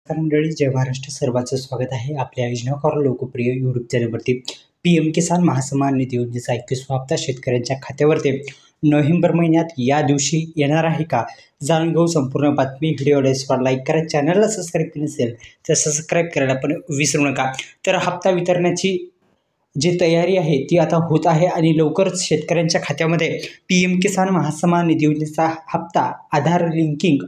नमस्कार मंडळी, जय महाराष्ट्र. सर्वांचं स्वागत आहे आपल्या योजनाकार लोकप्रिय यूट्यूब चॅनलवरती. PM किसान महासन्मान निधी योजनेचा 21वा हप्ता शेतकऱ्यांच्या खात्यावरती नोव्हेंबर महिन्यात या दिवशी येणार आहे का? जाणून घेऊ संपूर्ण बातमी. व्हिडिओला लाईक करा, चॅनलला सबस्क्राईब केलं नसेल तर सबस्क्राईब करायला पण विसरू नका. तर हप्ता वितरणाची जी तयारी आहे ती आता होत आहे आणि लवकरच शेतकऱ्यांच्या खात्यामध्ये PM किसान महासन्मान निधी योजनेचा हप्ता आधार लिंकिंग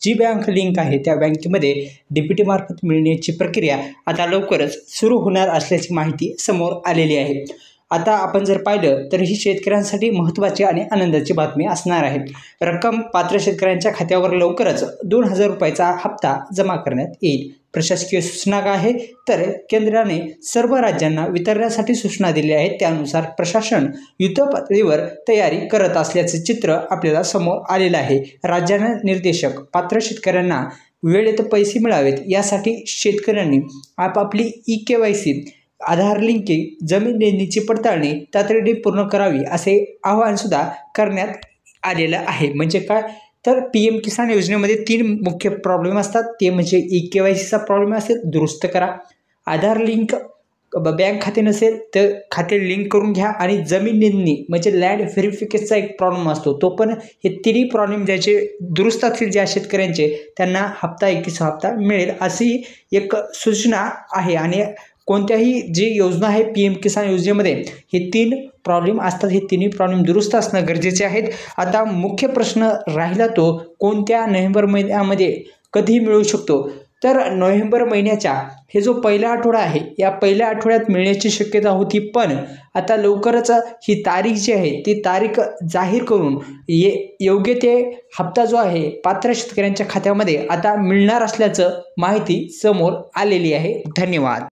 जी बँक लिंक आहे त्या बँकेमध्ये DBT मार्फत मिळण्याची प्रक्रिया आता लवकरच सुरू होणार असल्याची माहिती समोर आलेली आहे. आता आपण जर पाहिलं तर ही शेतकऱ्यांसाठी महत्त्वाची आणि आनंदाची बातमी असणार आहे. रक्कम पात्र शेतकऱ्यांच्या खात्यावर लवकरच 2,000 रुपयाचा हप्ता जमा करण्यात येईल. प्रशासकीय सूचना काय आहे तर केंद्राने सर्व राज्यांना वितरणासाठी सूचना दिल्या आहेत. त्यानुसार प्रशासन युद्धपातळीवर तयारी करत असल्याचे चित्र आपल्याला समोर आलेलं आहे. राज्यांना निर्देशक पात्र शेतकऱ्यांना वेळेत पैसे मिळावेत यासाठी शेतकऱ्यांनी आपापली EKYC आधार लिंकिंग, जमीन नोंदणीची पडताळणी तातडीने पूर्ण करावी असे आवाहन सुद्धा करण्यात आलेलं आहे. म्हणजे काय तर PM किसान योजनेमध्ये 3 मुख्य प्रॉब्लेम असतात. ते म्हणजे EKYCचा प्रॉब्लेम असेल दुरुस्त करा, आधार लिंक बँक खाते नसेल तर खाते लिंक करून घ्या, आणि जमीन नोंदणी म्हणजे लँड व्हेरिफिकेशनचा एक प्रॉब्लेम असतो तो पण. हे तिन्ही प्रॉब्लेम ज्याचे दुरुस्त असतील ज्या शेतकऱ्यांचे त्यांना हप्ता 21 हप्ता मिळेल अशी एक सूचना आहे. आणि कोणत्याही जी योजना आहे PM किसान योजनेमध्ये हे 3 प्रॉब्लेम असतात. हे तिन्ही प्रॉब्लेम दुरुस्त असणं गरजेचे आहेत. आता मुख्य प्रश्न राहिला तो कोणत्या नोव्हेंबर महिन्यामध्ये कधी मिळू शकतो. तर नोव्हेंबर महिन्याच्या हे जो पहिला आठवडा आहे या पहिल्या आठवड्यात मिळण्याची शक्यता होती, पण आता लवकरच ही तारीख जी आहे ती तारीख जाहीर करून योग्य ते हप्ता जो आहे पात्र शेतकऱ्यांच्या खात्यामध्ये आता मिळणार असल्याचं माहिती समोर आलेली आहे. धन्यवाद.